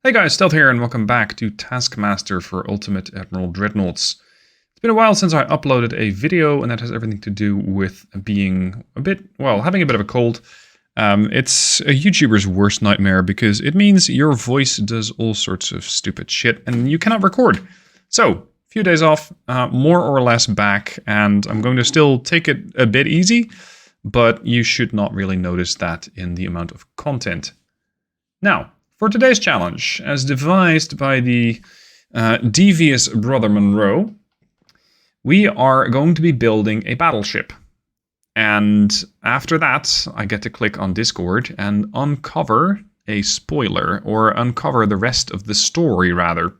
Hey guys, Stealth here and welcome back to Taskmaster for Ultimate Admiral Dreadnoughts. It's been a while since I uploaded a video, and that has everything to do with being having a bit of a cold. It's a YouTuber's worst nightmare because it means your voice does all sorts of stupid shit and you cannot record. So, a few days off, more or less back, and I'm going to still take it a bit easy, but you should not really notice that in the amount of content. Now, for today's challenge, as devised by the devious Brother Monroe, we are going to be building a battleship. And after that, I get to click on Discord and uncover a spoiler, or uncover the rest of the story, rather.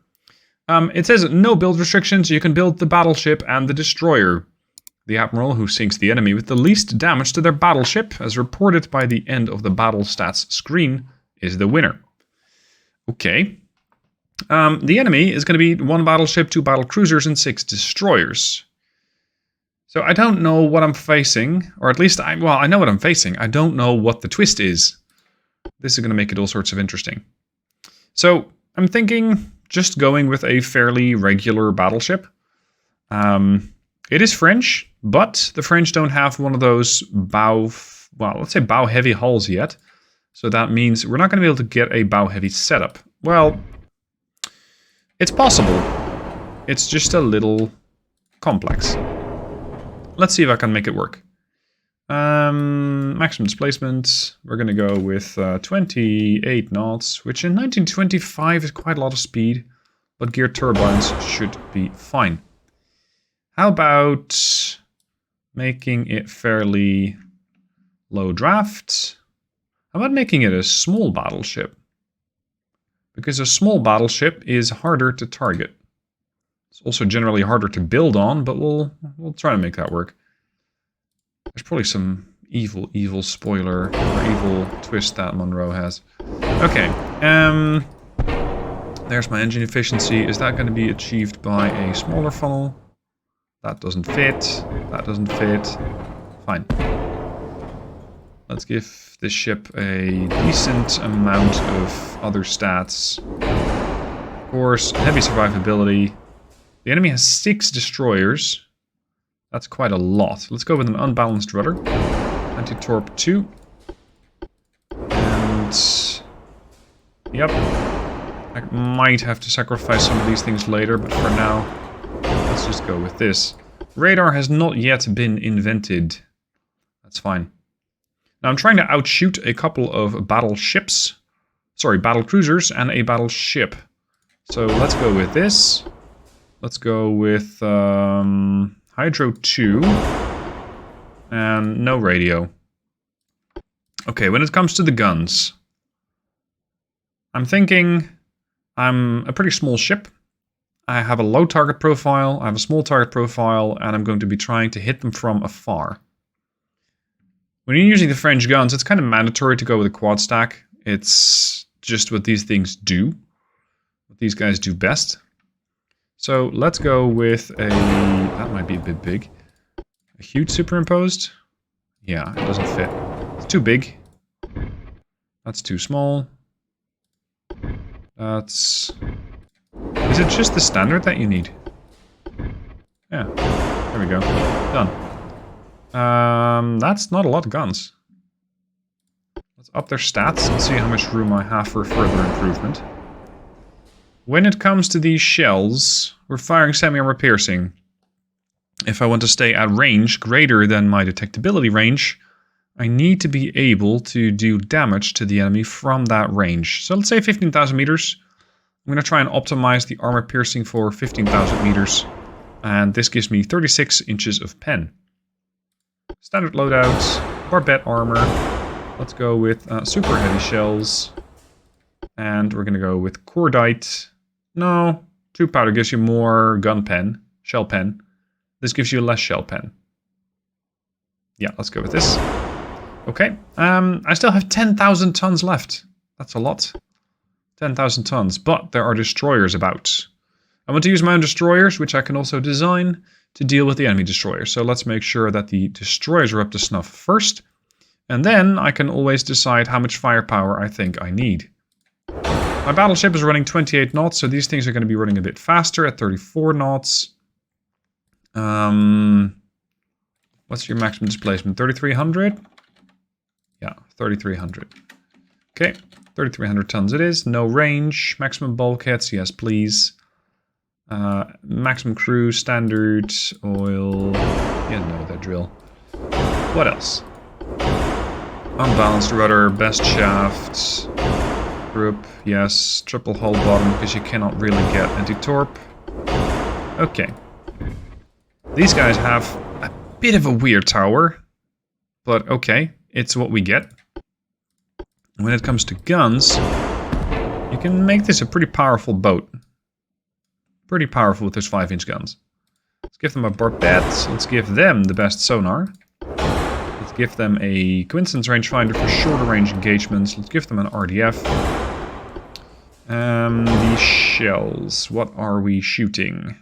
It says no build restrictions, you can build the battleship and the destroyer. The admiral who sinks the enemy with the least damage to their battleship, as reported by the end of the battle stats screen, is the winner. Okay. The enemy is going to be 1 battleship, 2 battlecruisers, and 6 destroyers. So I don't know what I'm facing, or at least I know what I'm facing. I don't know what the twist is. This is going to make it all sorts of interesting. So I'm thinking just going with a fairly regular battleship. It is French, but the French don't have one of those bow heavy hulls yet. So that means we're not going to be able to get a bow-heavy setup. Well, it's possible. It's just a little complex. Let's see if I can make it work. Maximum displacement, we're going to go with 28 knots, which in 1925 is quite a lot of speed, but geared turbines should be fine. How about making it fairly low draft? How about making it a small battleship? Because a small battleship is harder to target. It's also generally harder to build on, but we'll try to make that work. There's probably some evil spoiler or evil twist that Monroe has. Okay, there's my engine efficiency. Is that going to be achieved by a smaller funnel? That doesn't fit. That doesn't fit. Fine. Let's give this ship a decent amount of other stats. Of course, heavy survivability. The enemy has 6 destroyers. That's quite a lot. Let's go with an unbalanced rudder. Anti-torp 2. And... yep. I might have to sacrifice some of these things later, but for now, let's just go with this. Radar has not yet been invented. That's fine. Now I'm trying to outshoot a couple of battleships. Sorry, battlecruisers and a battleship. So let's go with this. Let's go with Hydro 2. And no radio. Okay, when it comes to the guns, I'm thinking I'm a pretty small ship. I have a low target profile, I have a small target profile, and I'm going to be trying to hit them from afar. When you're using the French guns, it's kind of mandatory to go with a quad stack. It's just what these things do. What these guys do best. So let's go with a... that might be a bit big. A huge superimposed? Yeah, it doesn't fit. It's too big. That's too small. That's... is it just the standard that you need? Yeah, there we go. Done. That's not a lot of guns. Let's up their stats and see how much room I have for further improvement. When it comes to these shells, we're firing semi-armor piercing. If I want to stay at range greater than my detectability range, I need to be able to do damage to the enemy from that range. So let's say 15,000 meters. I'm going to try and optimize the armor piercing for 15,000 meters. And this gives me 36 inches of pen. Standard loadouts, barbette armor. Let's go with super heavy shells. And we're going to go with cordite. No, 2 powder gives you more gun pen, shell pen. This gives you less shell pen. Yeah, let's go with this. Okay, I still have 10,000 tons left. That's a lot. 10,000 tons, but there are destroyers about. I want to use my own destroyers, which I can also design to deal with the enemy destroyers. So let's make sure that the destroyers are up to snuff first. And then I can always decide how much firepower I think I need. My battleship is running 28 knots, so these things are going to be running a bit faster at 34 knots. What's your maximum displacement? 3,300? Yeah, 3,300. Okay, 3,300 tons it is. No range. Maximum bulkheads, yes, please. Maximum crew, standard, oil. Yeah, no, that drill. What else? Unbalanced rudder, best shaft. Group, yes. Triple hull bottom, because you cannot really get anti-torp. Okay. These guys have a bit of a weird tower. But okay, it's what we get. When it comes to guns, you can make this a pretty powerful boat. Pretty powerful with those 5-inch guns. Let's give them a barbette. Let's give them the best sonar. Let's give them a coincidence rangefinder for shorter range engagements. Let's give them an RDF. The shells. What are we shooting?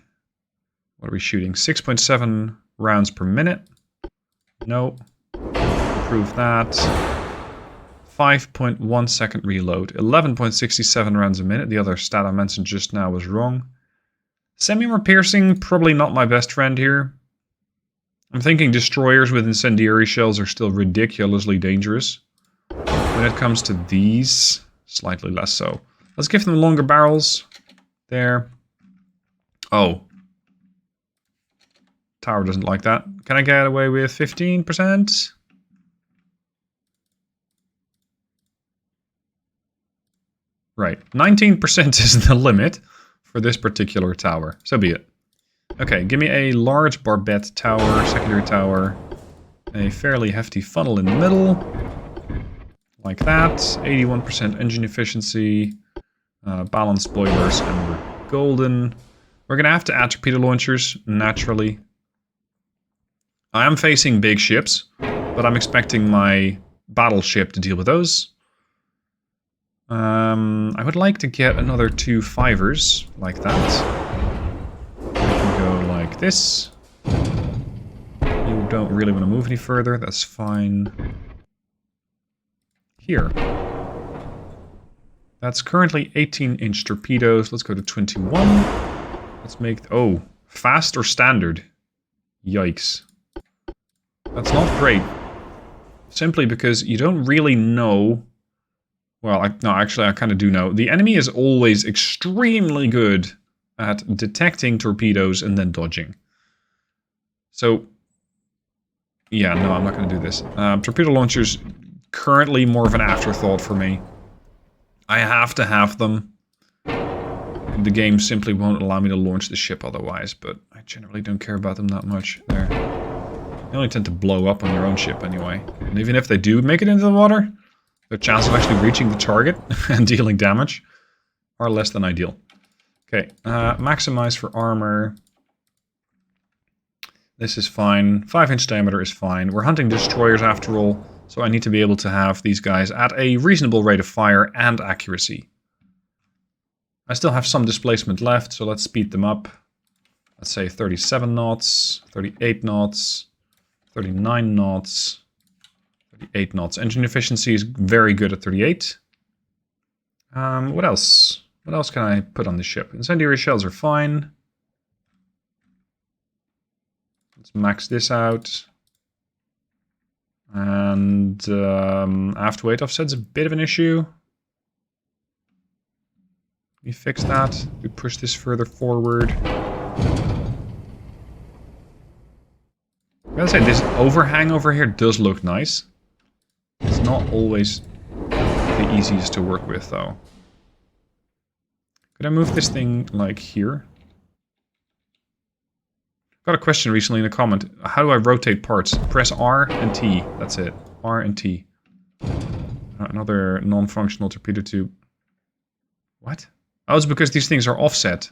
What are we shooting? 6.7 rounds per minute. No. Improve that. 5.1 second reload. 11.67 rounds a minute. The other stat I mentioned just now was wrong. Semi-armor piercing, probably not my best friend here. I'm thinking destroyers with incendiary shells are still ridiculously dangerous. When it comes to these, slightly less so. Let's give them longer barrels. There. Oh. Tower doesn't like that. Can I get away with 15%? Right. 19% is the limit for this particular tower. So be it. Okay, give me a large barbette tower, secondary tower. A fairly hefty funnel in the middle. Like that. 81% engine efficiency. Balanced boilers, and we're golden. We're going to have to add torpedo launchers, naturally. I am facing big ships, but I'm expecting my battleship to deal with those. I would like to get another 2 5ers, like that. We can go like this. You don't really want to move any further, that's fine. Here. That's currently 18-inch torpedoes. Let's go to 21. Let's make... Oh, fast or standard? Yikes. That's not great. Simply because you don't really know... Well, no, actually, I kind of do know. The enemy is always extremely good at detecting torpedoes and then dodging. So, yeah, no, I'm not going to do this. Torpedo launchers, currently more of an afterthought for me. I have to have them. The game simply won't allow me to launch the ship otherwise, but I generally don't care about them that much. There. They only tend to blow up on your own ship anyway. And even if they do make it into the water, the chance of actually reaching the target and dealing damage are less than ideal. Okay, maximize for armor. This is fine. 5-inch diameter is fine. We're hunting destroyers after all, so I need to be able to have these guys at a reasonable rate of fire and accuracy. I still have some displacement left, so let's speed them up. Let's say 37 knots, 38 knots, 39 knots, 38 knots. Engine efficiency is very good at 38. What else? What else can I put on the ship? Incendiary shells are fine. Let's max this out. And aft weight offset's a bit of an issue. We fix that. We push this further forward. I gotta say, this overhang over here does look nice. It's not always the easiest to work with, though. Could I move this thing, like, here? Got a question recently in a comment. How do I rotate parts? Press R and T. That's it. R and T. Another non-functional torpedo tube. What? Oh, it's because these things are offset.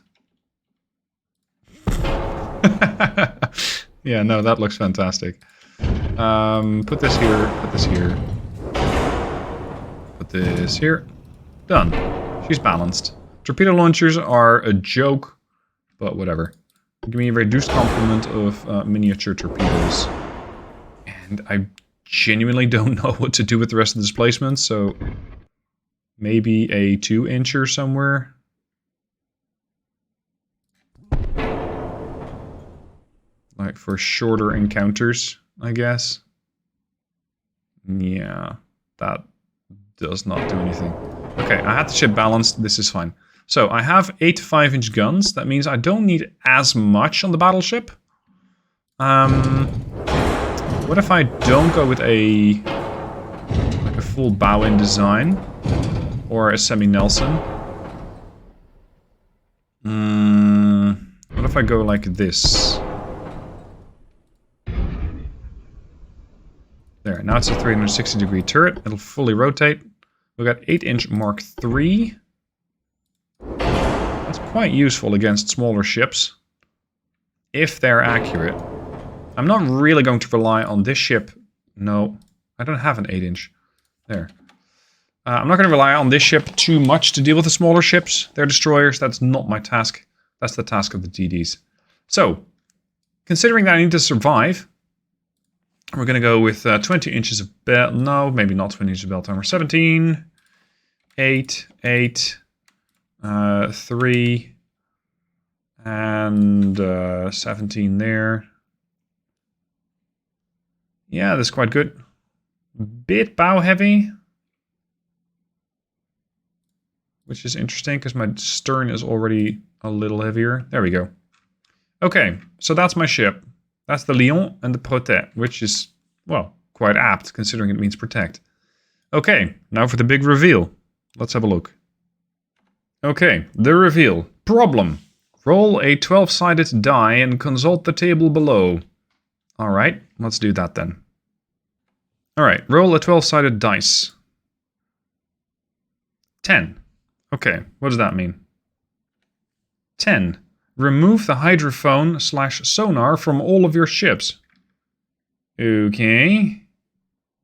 Yeah, no, that looks fantastic. Put this here. Put this here. Put this here. Done. She's balanced. Torpedo launchers are a joke, but whatever. Give me a reduced complement of miniature torpedoes. And I genuinely don't know what to do with the rest of the displacement, so... Maybe a 2-incher somewhere. Like for shorter encounters, I guess. Yeah, that does not do anything. Okay, I had the ship balanced. This is fine. So I have 8 5-inch guns. That means I don't need as much on the battleship. What if I don't go with a full bow-in design or a semi-Nelson? What if I go like this? There, now it's a 360-degree turret. It'll fully rotate. We've got 8-inch Mark III. That's quite useful against smaller ships, if they're accurate. I'm not really going to rely on this ship. No, I don't have an 8-inch. There. I'm not going to rely on this ship too much to deal with the smaller ships. They're destroyers. That's not my task. That's the task of the DDs. So, considering that I need to survive, we're going to go with 20 inches of belt. No, maybe not 20 inches of belt armor. 17, 8, 8, 3, and 17 there. Yeah, that's quite good. Bit bow heavy, which is interesting because my stern is already a little heavier. There we go. Okay, so that's my ship. That's the Lion and the Protect, which is, well, quite apt considering it means protect. Okay, now for the big reveal. Let's have a look. Okay, the reveal. Problem. Roll a 12-sided die and consult the table below. Alright, let's do that then. Alright, roll a 12-sided dice. 10. Okay, what does that mean? 10. Remove the hydrophone/sonar from all of your ships. Okay.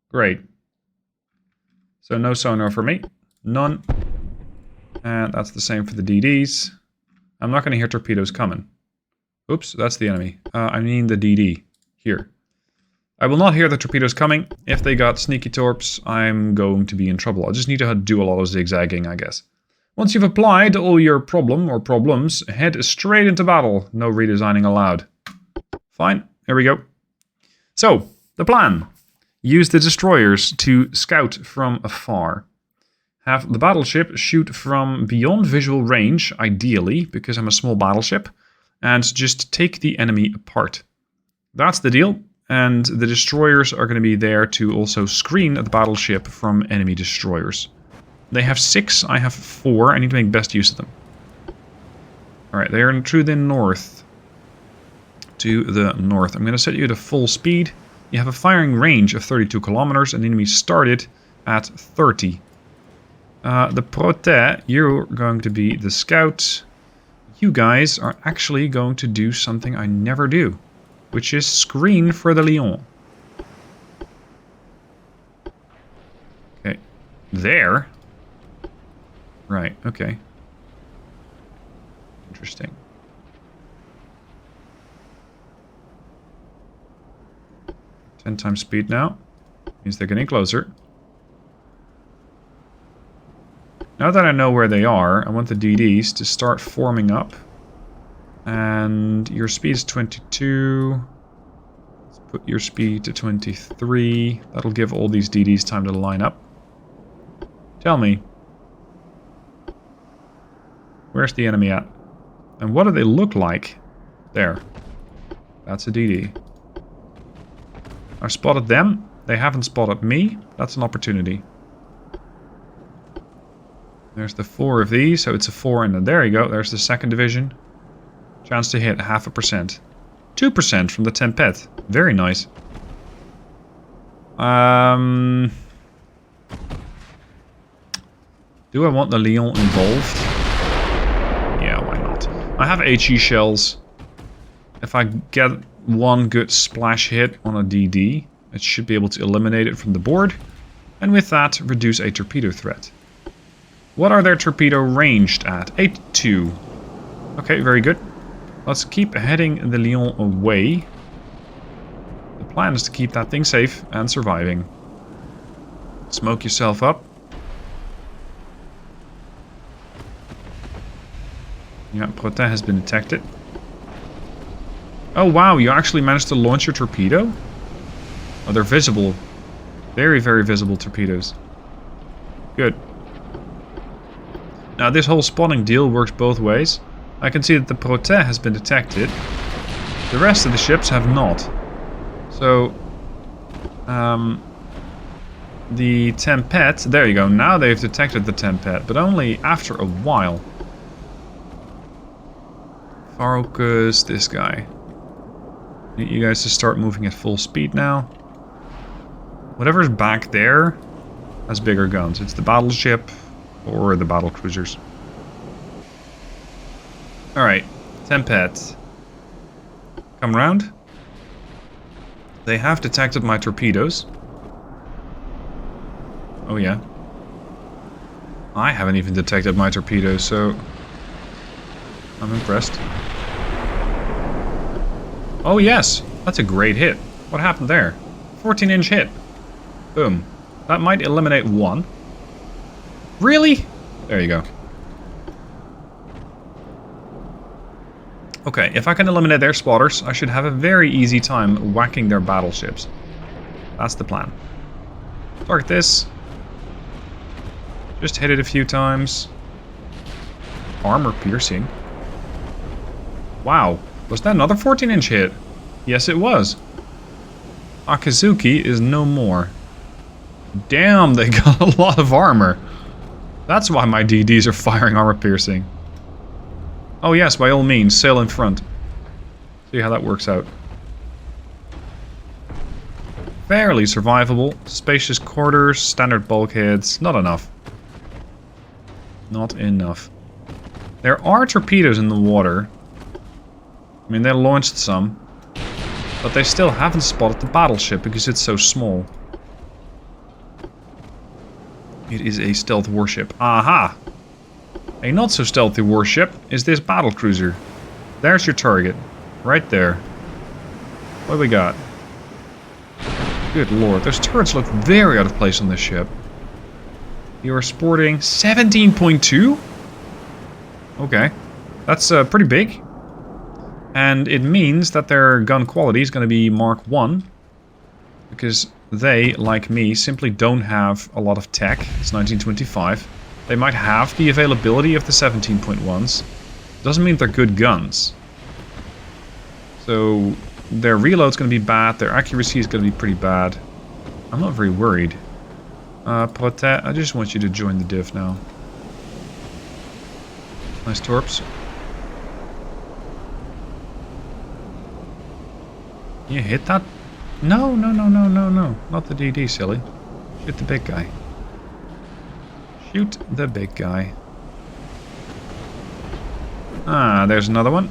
Great. So no sonar for me. None. And that's the same for the DDs. I'm not going to hear torpedoes coming. Oops, that's the enemy. I mean the DD. Here. I will not hear the torpedoes coming. If they got sneaky torps, I'm going to be in trouble. I just need to do a lot of zigzagging, I guess. Once you've applied all your problems, head straight into battle. No redesigning allowed. Fine, here we go. So, the plan. Use the destroyers to scout from afar. Have the battleship shoot from beyond visual range, ideally, because I'm a small battleship, and just take the enemy apart. That's the deal, and the destroyers are going to be there to also screen the battleship from enemy destroyers. They have 6, I have 4. I need to make best use of them. Alright, they are to the north. To the north. I'm going to set you to full speed. You have a firing range of 32 kilometers, and the enemy started at 30. The Protect, you're going to be the scout. You guys are actually going to do something I never do, which is screen for the Lion. Okay, there. Right, okay. Interesting. Ten times speed now. Means they're getting closer. Now that I know where they are, I want the DDs to start forming up. And your speed is 22. Let's put your speed to 23. That'll give all these DDs time to line up. Tell me. Where's the enemy at? And what do they look like? There. That's a DD. I've spotted them. They haven't spotted me. That's an opportunity. There's the 4 of these, so it's a 4 and there you go. There's the second division. Chance to hit 0.5%. 2% from the Tempête. Very nice. Do I want the Lion involved? Yeah, why not? I have HE shells. If I get one good splash hit on a DD, it should be able to eliminate it from the board. And with that, reduce a torpedo threat. What are their torpedo ranged at? 82. Okay, very good. Let's keep heading the Lion away. The plan is to keep that thing safe and surviving. Smoke yourself up. Yeah, Protet has been detected. Oh wow, you actually managed to launch your torpedo? Oh, they're visible. Very, very visible torpedoes. Good. Now this whole spawning deal works both ways. I can see that the Protet has been detected. The rest of the ships have not. So, the Tempest, there you go, now they've detected the Tempest, but only after a while. Focus this guy. Need you guys to start moving at full speed now. Whatever's back there has bigger guns. It's the battleship or the battlecruisers. Alright, Tempest. Come round. They have detected my torpedoes. Oh yeah. I haven't even detected my torpedoes, so I'm impressed. Oh yes, that's a great hit. What happened there? 14-inch hit. Boom. That might eliminate one. Really? There you go. Okay, if I can eliminate their spotters, I should have a very easy time whacking their battleships. That's the plan. Target this. Just hit it a few times. Armor piercing. Wow. Was that another 14-inch hit? Yes, it was. Akazuki is no more. Damn, they got a lot of armor. That's why my DDs are firing armor piercing. Oh yes, by all means, sail in front. See how that works out. Fairly survivable. Spacious quarters, standard bulkheads. Not enough. Not enough. There are torpedoes in the water. I mean, they launched some. But they still haven't spotted the battleship because it's so small. It is a stealth warship. Aha! A not so stealthy warship is this battlecruiser. There's your target. Right there. What do we got? Good lord, those turrets look very out of place on this ship. You are sporting 17.2? Okay. That's pretty big. And it means that their gun quality is going to be Mark 1. Because they, like me, simply don't have a lot of tech. It's 1925. They might have the availability of the 17.1s. Doesn't mean they're good guns. So their reload's going to be bad. Their accuracy is going to be pretty bad. I'm not very worried. Protet, I just want you to join the div now. Nice torps. You hit that? No. Not the DD, silly. Shoot the big guy. Shoot the big guy. Ah, there's another one.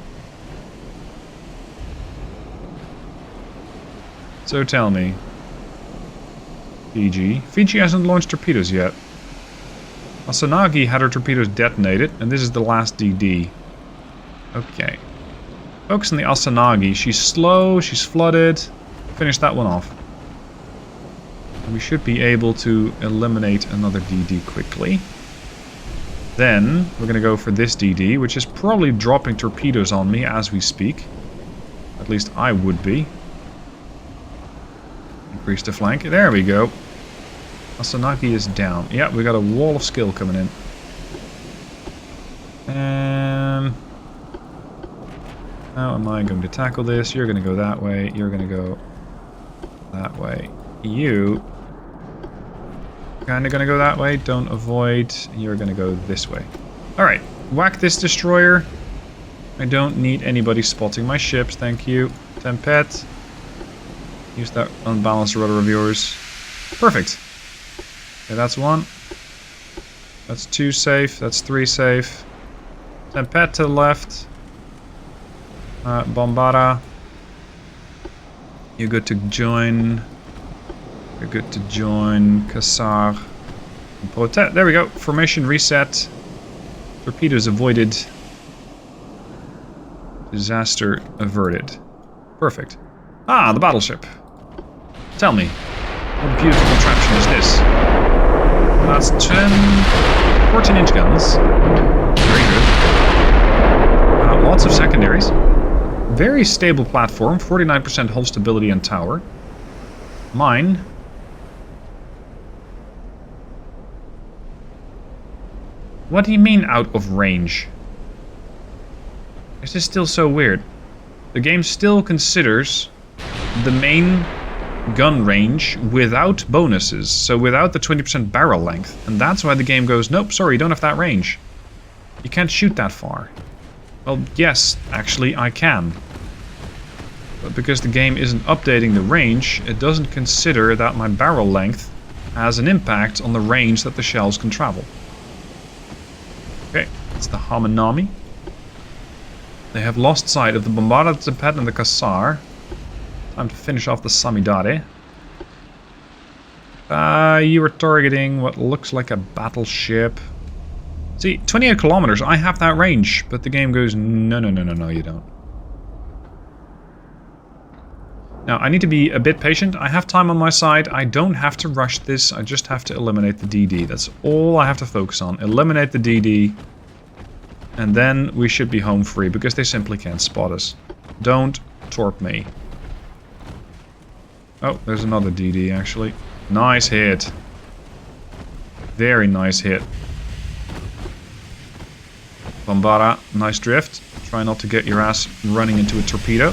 So tell me. Fiji. Fiji hasn't launched torpedoes yet. Asanagi had her torpedoes detonated, and this is the last DD. Okay. Focus on the Asanagi. She's slow, she's flooded. Finish that one off. And we should be able to eliminate another DD quickly. Then, we're going to go for this DD, which is probably dropping torpedoes on me as we speak. At least I would be. Increase the flank. There we go. Asanagi is down. Yeah, we got a wall of skill coming in. How am I going to tackle this? You're going to go that way. You're going to go that way. You kind of going to go that way. Don't avoid. You're going to go this way. Alright. Whack this destroyer. I don't need anybody spotting my ships. Thank you. Tempest. Use that unbalanced rudder of yours. Perfect. Okay, that's one. That's two safe. That's three safe. Tempest to the left. Bombara. You're good to join. You're good to join. Kassar. Protet. There we go. Formation reset. Torpedoes avoided. Disaster averted. Perfect. Ah, the battleship. Tell me, what beautiful contraption is this? That's 14-inch guns. Very good. Lots of secondaries. Very stable platform. 49% hull stability and tower. Mine. What do you mean out of range? This is still so weird. The game still considers the main gun range without bonuses, so without the 20% barrel length. And that's why the game goes, nope, sorry, you don't have that range. You can't shoot that far. Well, yes, actually I can. But because the game isn't updating the range, it doesn't consider that my barrel length has an impact on the range that the shells can travel. Okay, it's the Hamanami. They have lost sight of the Bombarda, the Tempet, and the Cassar. Time to finish off the Samidare. You were targeting what looks like a battleship. See, 28 kilometers, I have that range, but the game goes, no, you don't. Now, I need to be a bit patient. I have time on my side. I don't have to rush this. I just have to eliminate the DD. That's all I have to focus on. Eliminate the DD. And then we should be home free, because they simply can't spot us. Don't torp me. Oh, there's another DD, actually. Nice hit. Very nice hit. Bombara, nice drift. Try not to get your ass running into a torpedo.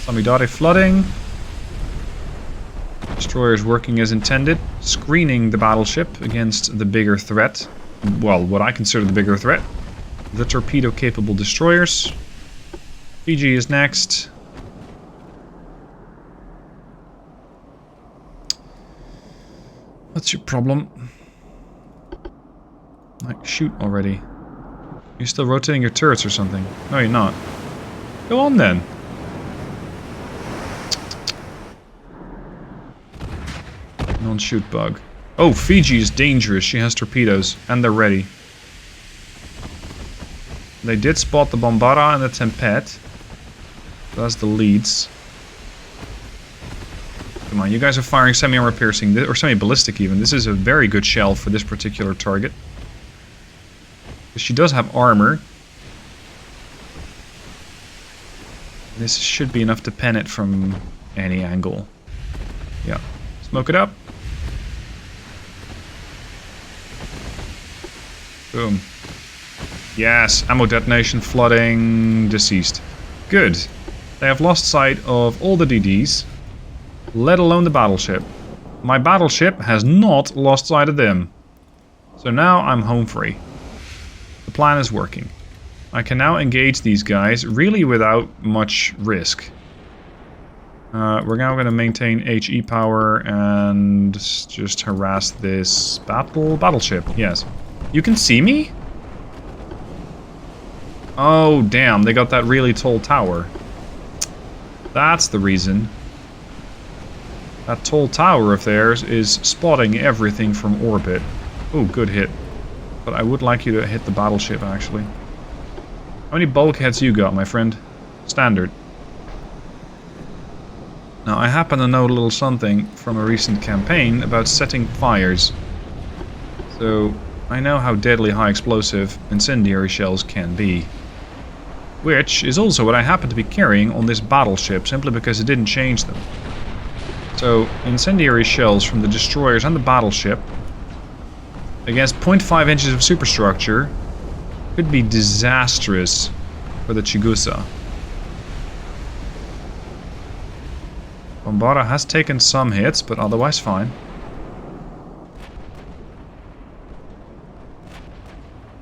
Samidare flooding. Destroyers working as intended. Screening the battleship against the bigger threat. Well, what I consider the bigger threat. The torpedo-capable destroyers. Fiji is next. What's your problem? Like, shoot already. You're still rotating your turrets or something. No, you're not. Go on then. Non-shoot bug. Oh, Fiji is dangerous. She has torpedoes. And they're ready. They did spot the Bombara and the Tempet. That's the leads. Come on, you guys are firing semi-armor piercing, or semi-ballistic even. This is a very good shell for this particular target. She does have armor. This should be enough to pen it from any angle. Yeah. Smoke it up. Boom. Yes, ammo detonation, flooding, deceased. Good. They have lost sight of all the DDs, let alone the battleship. My battleship has not lost sight of them. So now I'm home free. The plan is working. I can now engage these guys really without much risk. We're now going to maintain HE power and just harass this battleship. Yes. You can see me? Oh, damn. They got that really tall tower. That's the reason. That tall tower of theirs is spotting everything from orbit. Oh, good hit. But I would like you to hit the battleship, actually. How many bulkheads you got, my friend? Standard. Now, I happen to know a little something from a recent campaign about setting fires. So, I know how deadly high explosive incendiary shells can be. Which is also what I happen to be carrying on this battleship, simply because it didn't change them. So, incendiary shells from the destroyers and the battleship against 0.5 inches of superstructure could be disastrous for the Chigusa. Bombara has taken some hits, but otherwise fine.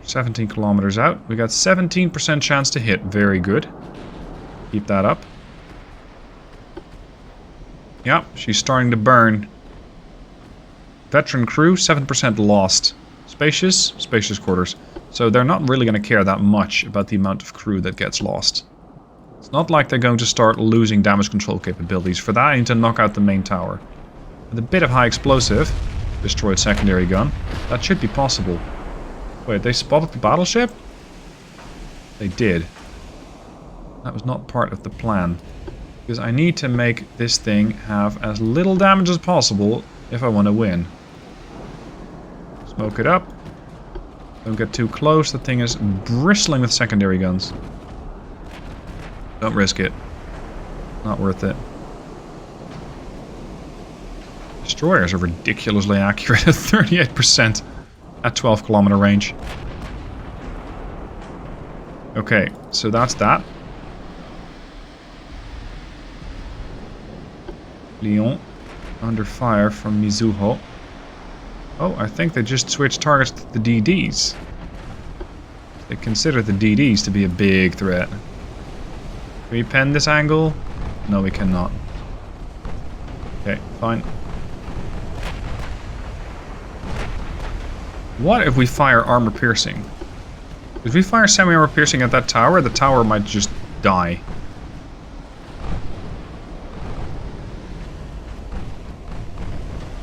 17 kilometers out. We got 17% chance to hit. Very good. Keep that up. Yep, she's starting to burn. Veteran crew, 7% lost. Spacious? Spacious quarters. So they're not really going to care that much about the amount of crew that gets lost. It's not like they're going to start losing damage control capabilities. For that, I need to knock out the main tower. With a bit of high explosive, destroyed secondary gun, that should be possible. Wait, they spotted the battleship? They did. That was not part of the plan. Because I need to make this thing have as little damage as possible if I want to win. Smoke it up. Don't get too close. The thing is bristling with secondary guns. Don't risk it. Not worth it. Destroyers are ridiculously accurate at 38% at 12-kilometer range. Okay, so that's that. Lyon under fire from Mizuho. Oh, I think they just switched targets to the DDs. They consider the DDs to be a big threat. Can we pen this angle? No, we cannot. Okay, fine. What if we fire armor piercing? If we fire semi-armor piercing at that tower, the tower might just die.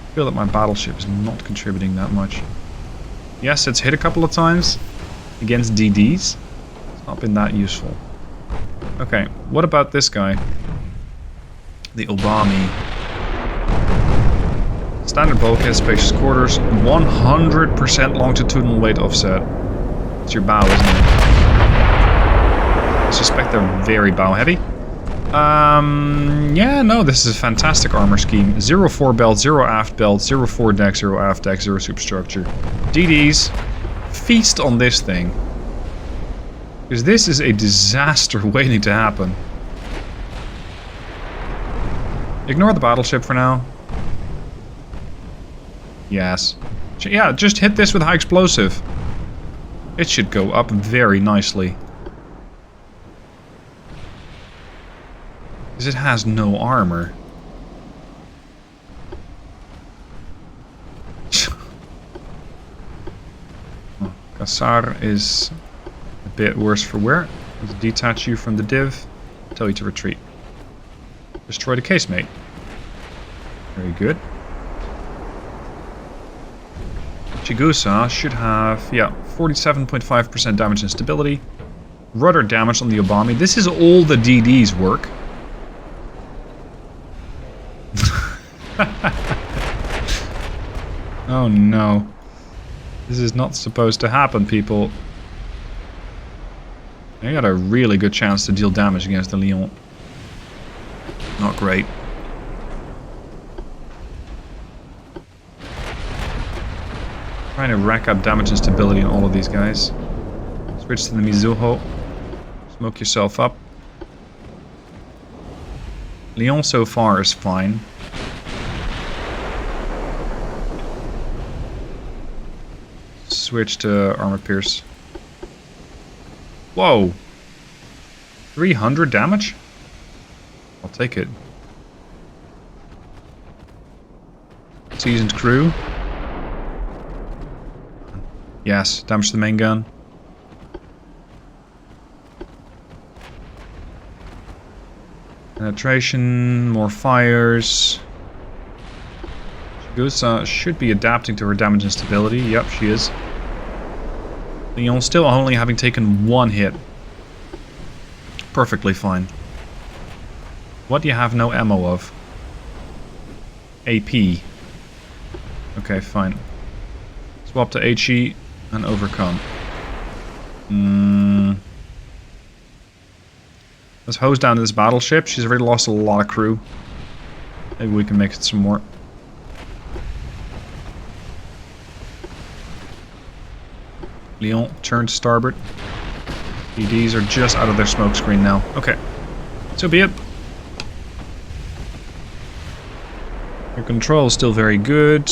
I feel that my battleship is not contributing that much. Yes, it's hit a couple of times against DDs. It's not been that useful. Okay, what about this guy? The Obami. Standard bulkhead, spacious quarters, 100% longitudinal weight offset. It's your bow, isn't it? I suspect they're very bow heavy. Yeah, no, this is a fantastic armor scheme. 0 forebelt, 0 aft belt, 0 foredeck, 0 aft deck, 0 superstructure. DDs, feast on this thing. Because this is a disaster waiting to happen. Ignore the battleship for now. Yes. Yeah, just hit this with high explosive. It should go up very nicely. Because it has no armor. Oh, Kassar is a bit worse for wear. Let's detach you from the div. Tell you to retreat. Destroy the casemate. Very good. Chigusa should have, yeah, 47.5% damage and stability. Rudder damage on the Obami. This is all the DD's work. Oh no. This is not supposed to happen, people. They got a really good chance to deal damage against the Lyon. Not great. Trying to rack up damage and stability on all of these guys. Switch to the Mizuho. Smoke yourself up. Lyon so far is fine. Switch to armor pierce. Whoa! 300 damage? I'll take it. Seasoned crew. Yes, damage to the main gun. Penetration, more fires. Chigusa should be adapting to her damage and stability. Yep, she is. Lyon still only having taken one hit. Perfectly fine. What do you have no ammo of? AP. Okay, fine. Swap to HE and overcome. Let's hose down this battleship. She's already lost a lot of crew. Maybe we can make it some more. Lyon, turn to starboard. DDs are just out of their smoke screen now. Okay. So be it. Your control is still very good.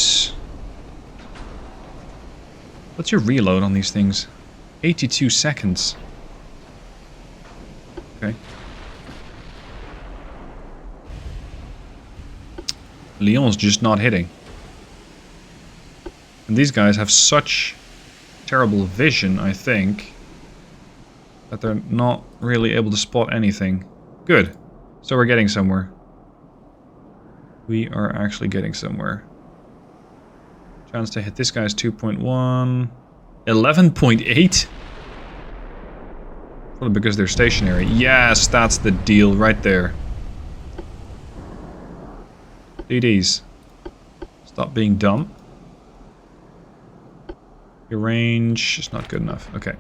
What's your reload on these things? 82 seconds. Okay. Lyon's just not hitting. And these guys have such terrible vision, I think, that they're not really able to spot anything. Good. So we're getting somewhere. We are actually getting somewhere. Chance to hit this guy's 2.1. 11.8? Probably because they're stationary. Yes, that's the deal right there. DDs. Stop being dumb. Your range is not good enough. Okay.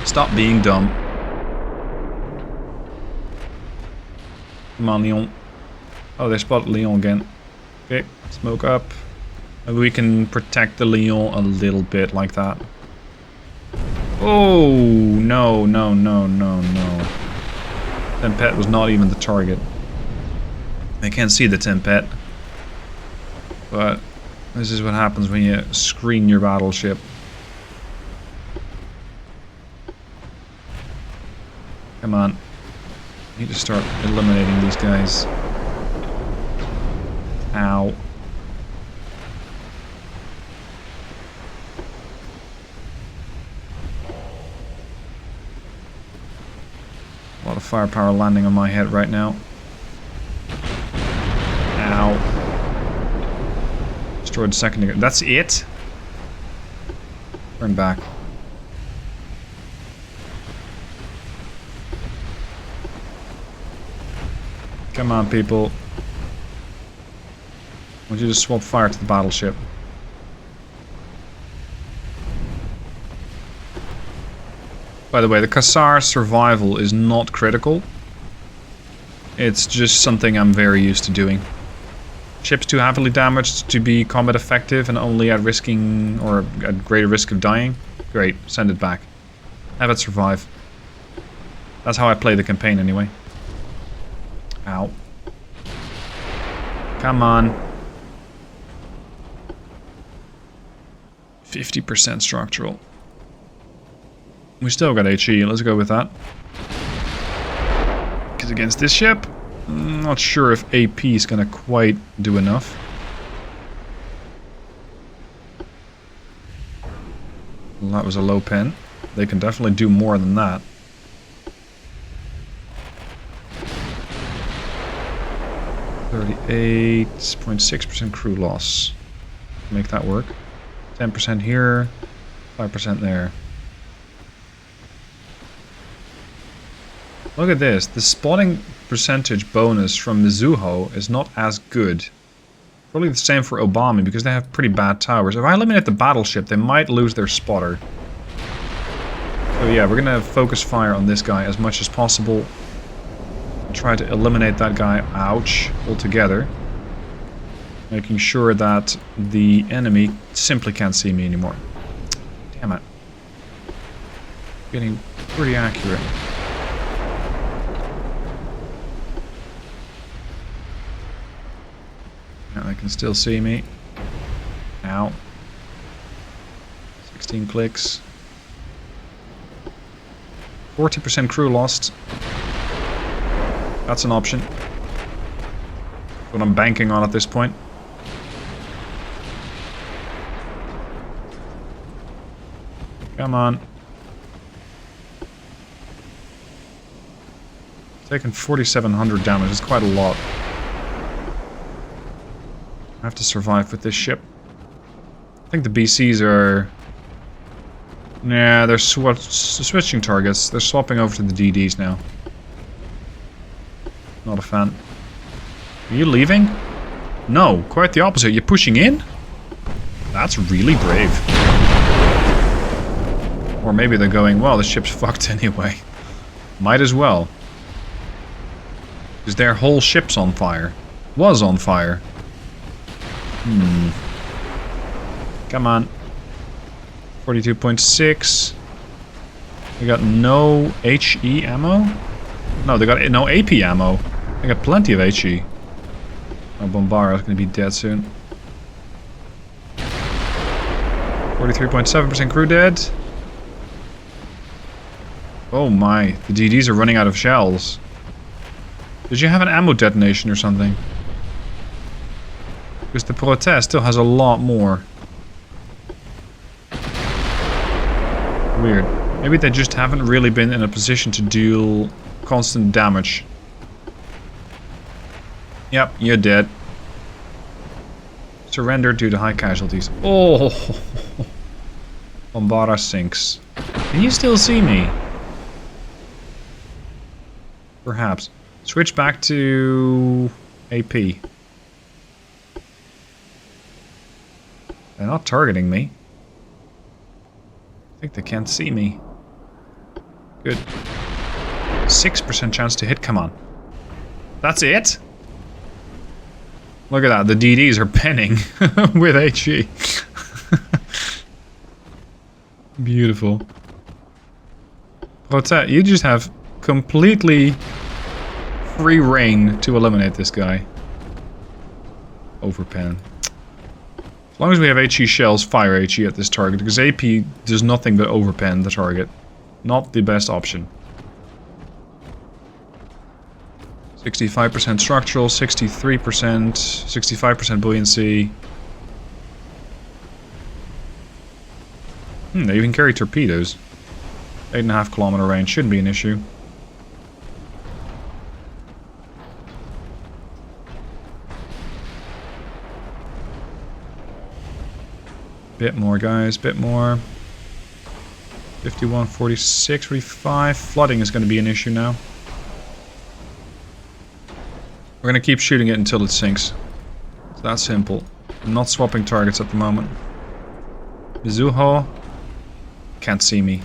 Stop being dumb. Come on, Leon. Oh, they spotted Leon again. Okay, smoke up. Maybe we can protect the Leon a little bit like that. Oh, no, no, no, no, no. Tempet was not even the target. I can't see the Tempet. But this is what happens when you screen your battleship. Come on. I need to start eliminating these guys. Ow. A lot of firepower landing on my head right now. Ow. Destroyed a second ago. That's it? Turn back. Come on, people. I want you to swap fire to the battleship. By the way, the Khazar's survival is not critical. It's just something I'm very used to doing. Ship's too heavily damaged to be combat effective and only at risking or at greater risk of dying. Great, send it back. Have it survive. That's how I play the campaign anyway. Ow. Come on. 50% structural. We still got HE, let's go with that. Because against this ship, I'm not sure if AP is gonna quite do enough. Well, that was a low pen. They can definitely do more than that. .6% crew loss. Make that work. 10% here, 5% there. Look at this. The spotting percentage bonus from Mizuho is not as good. Probably the same for Obama because they have pretty bad towers. If I eliminate the battleship, they might lose their spotter. So yeah, we're gonna focus fire on this guy as much as possible. Try to eliminate that guy, ouch, altogether. Making sure that the enemy simply can't see me anymore. Damn it. Getting pretty accurate. Now they can still see me. Ow. 16 clicks. 40% crew lost. That's an option. What I'm banking on at this point. Come on. Taking 4,700 damage. It's quite a lot. I have to survive with this ship. I think the BCs are... Yeah, they're switching targets. They're swapping over to the DDs now. Not a fan. Are you leaving? No, quite the opposite. You're pushing in? That's really brave. Or maybe they're going, well, the ship's fucked anyway. Might as well. Because their whole ship's on fire. Was on fire. Come on. 42.6. They got no HE ammo? No, they got no AP ammo. They got plenty of HE. Oh, Bombara is going to be dead soon. 43.7% crew dead. Oh my, the DDs are running out of shells. Did you have an ammo detonation or something? Because the Protest still has a lot more. Weird. Maybe they just haven't really been in a position to deal constant damage. Yep, you're dead. Surrender due to high casualties. Oh! Bombara sinks. Can you still see me? Perhaps. Switch back to AP. They're not targeting me. I think they can't see me. Good. 6% chance to hit, come on. That's it? Look at that, the DDs are penning with HE. Beautiful. Protet, you just have completely free reign to eliminate this guy. Overpen. As long as we have HE shells, fire HE at this target, because AP does nothing but overpen the target. Not the best option. 65% structural, 63%, 65% buoyancy. They even carry torpedoes. 8.5 kilometer range shouldn't be an issue. Bit more, guys, bit more. 51, 46, 45. Flooding is going to be an issue now. We're going to keep shooting it until it sinks. It's that simple. I'm not swapping targets at the moment. Mizuho can't see me.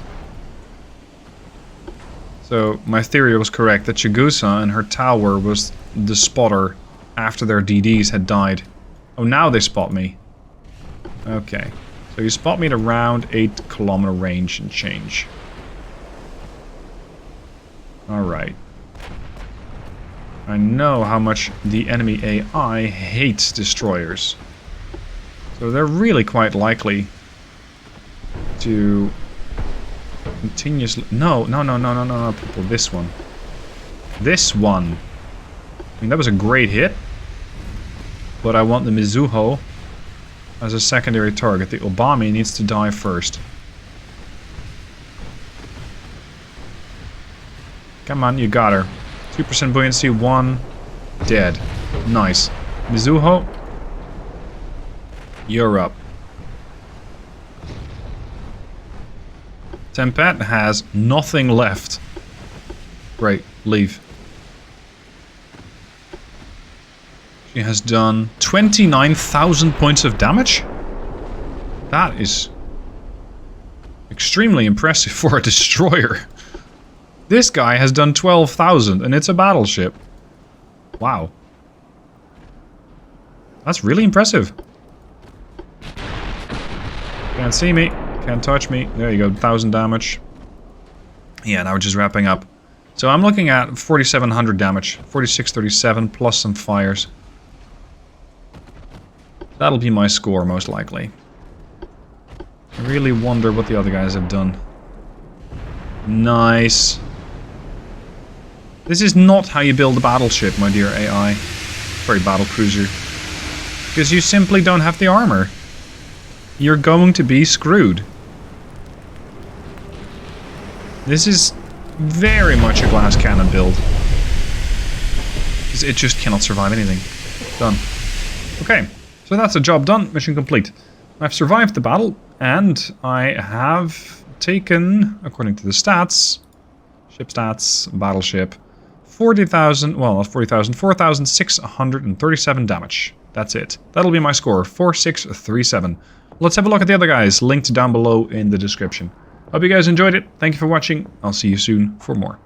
So my theory was correct that Chigusa and her tower was the spotter after their DDs had died. Oh, now they spot me. Okay. So you spot me at around 8 kilometer range and change. Alright. I know how much the enemy AI hates destroyers. So they're really quite likely to continuously... No, people, this one. This one. I mean, that was a great hit. But I want the Mizuho as a secondary target. The Obami needs to die first. Come on, you got her. 2% buoyancy, 1. Dead. Nice. Mizuho, you're up. Tempet has nothing left. Great, leave. She has done 29,000 points of damage? That is extremely impressive for a destroyer. This guy has done 12,000 and it's a battleship. Wow. That's really impressive. Can't see me. Can't touch me. There you go, 1,000 damage. Yeah, now we're just wrapping up. So I'm looking at 4,700 damage. 4,637 plus some fires. That'll be my score, most likely. I really wonder what the other guys have done. Nice. This is not how you build a battleship, my dear AI. Sorry, battlecruiser. Because you simply don't have the armor. You're going to be screwed. This is very much a glass cannon build. Because it just cannot survive anything. Done. Okay, so that's a job done. Mission complete. I've survived the battle, and I have taken, according to the stats, ship stats, battleship, 40,000, well, not 40,000, 4,637 damage. That's it. That'll be my score, 4,637. Let's have a look at the other guys, linked down below in the description. Hope you guys enjoyed it. Thank you for watching. I'll see you soon for more.